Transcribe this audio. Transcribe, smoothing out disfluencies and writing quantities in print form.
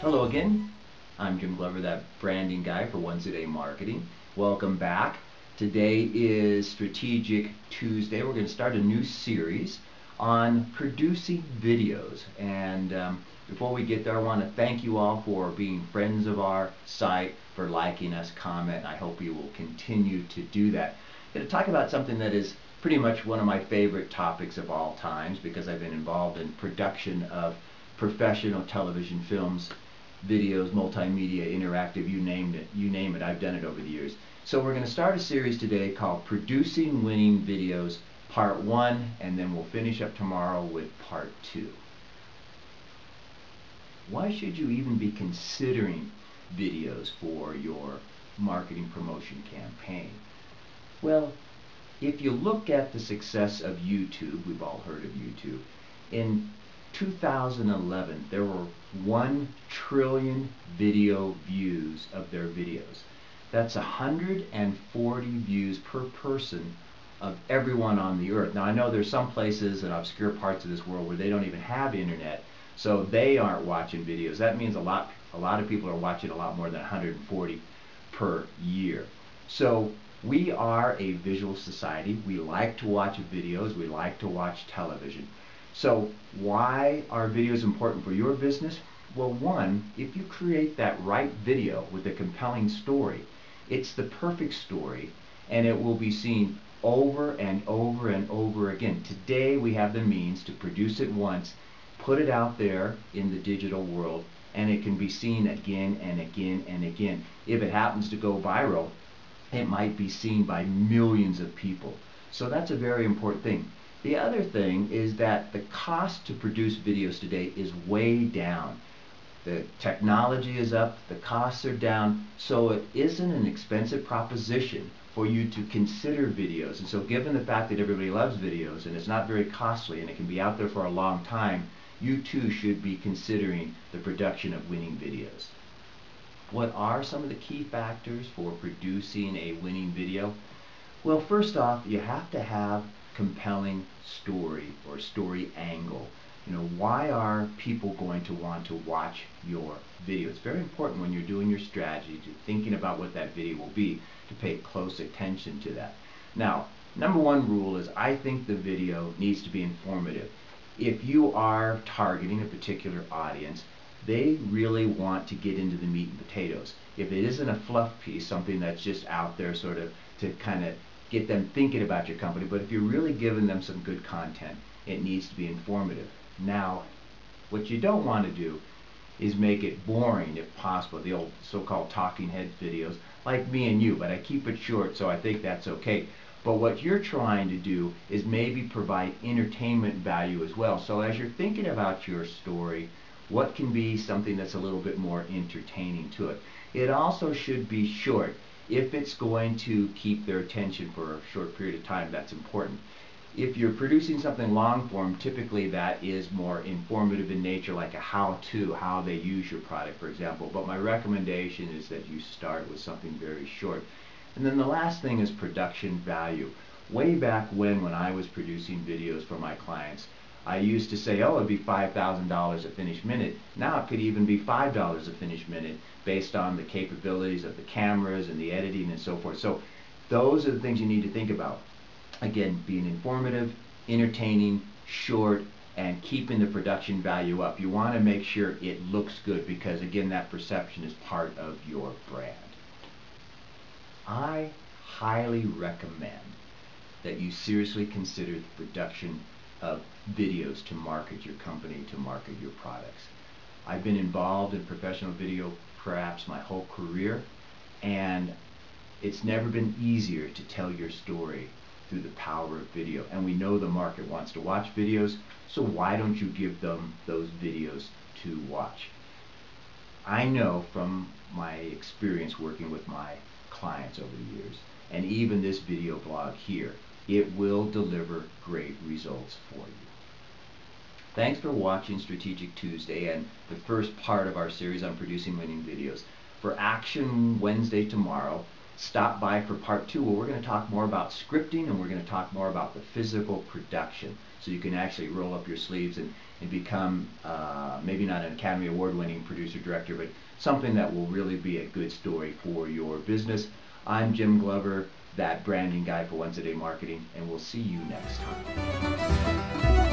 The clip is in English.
Hello again. I'm Jim Glover, that branding guy for Once a Day Marketing. Welcome back. Today is Strategic Tuesday. We're going to start a new series on producing videos. And before we get there, I want to thank you all for being friends of our site, for liking us, comment. I hope you will continue to do that. I'm going to talk about something that is pretty much one of my favorite topics of all times, because I've been involved in production of professional television films, videos, multimedia, interactive, you name it, I've done it over the years. So we're going to start a series today called Producing Winning Videos Part 1, and then we'll finish up tomorrow with Part 2. Why should you even be considering videos for your marketing promotion campaign? Well, if you look at the success of YouTube, we've all heard of YouTube, in 2011 there were 1 trillion video views of their videos. That's 140 views per person of everyone on the earth. Now I know there's some places in obscure parts of this world where they don't even have internet, so they aren't watching videos. That means a lot of people are watching a lot more than 140 per year. So we are a visual society. We like to watch videos. We like to watch television. So why are videos important for your business? Well, one, if you create that right video with a compelling story, it's the perfect story, and it will be seen over and over and over again. Today we have the means to produce it once, put it out there in the digital world, and it can be seen again and again and again. If it happens to go viral, it might be seen by millions of people. So that's a very important thing. The other thing is that the cost to produce videos today is way down. The technology is up, the costs are down, so it isn't an expensive proposition for you to consider videos. And so given the fact that everybody loves videos and it's not very costly and it can be out there for a long time, you too should be considering the production of winning videos. What are some of the key factors for producing a winning video? Well, first off, you have to have compelling story or story angle. Why are people going to want to watch your video? It's very important when you're doing your strategy, to thinking about what that video will be, to pay close attention to that. Now, number one rule is I think the video needs to be informative. If you are targeting a particular audience, they really want to get into the meat and potatoes. If it isn't a fluff piece, something that's just out there sort of to kind of get them thinking about your company, but if you're really giving them some good content, it needs to be informative. Now, what you don't want to do is make it boring if possible, the old so-called talking heads videos like me and you, but I keep it short, so I think that's okay. But what you're trying to do is maybe provide entertainment value as well. So as you're thinking about your story, what can be something that's a little bit more entertaining to it? It also should be short. If it's going to keep their attention for a short period of time, that's important. If you're producing something long form, typically that is more informative in nature, like a how-to, how they use your product, for example. But my recommendation is that you start with something very short. And then the last thing is production value. Way back when I was producing videos for my clients, I used to say, oh, it'd be $5,000 a finished minute. Now it could even be $5 a finished minute based on the capabilities of the cameras and the editing and so forth. So those are the things you need to think about. Again, being informative, entertaining, short, and keeping the production value up. You want to make sure it looks good because, again, that perception is part of your brand. I highly recommend that you seriously consider the production of videos to market your company, to market your products. I've been involved in professional video perhaps my whole career, and it's never been easier to tell your story through the power of video. And we know the market wants to watch videos, so why don't you give them those videos to watch? I know from my experience working with my clients over the years, and even this video blog here, it will deliver great results for you. Thanks for watching Strategic Tuesday and the first part of our series on producing winning videos. For Action Wednesday tomorrow, stop by for part 2, where we're going to talk more about scripting, and we're going to talk more about the physical production, so you can actually roll up your sleeves and become maybe not an Academy Award winning producer director, but something that will really be a good story for your business. I'm Jim Glover, that branding guy for Once a Day Marketing, and we'll see you next time.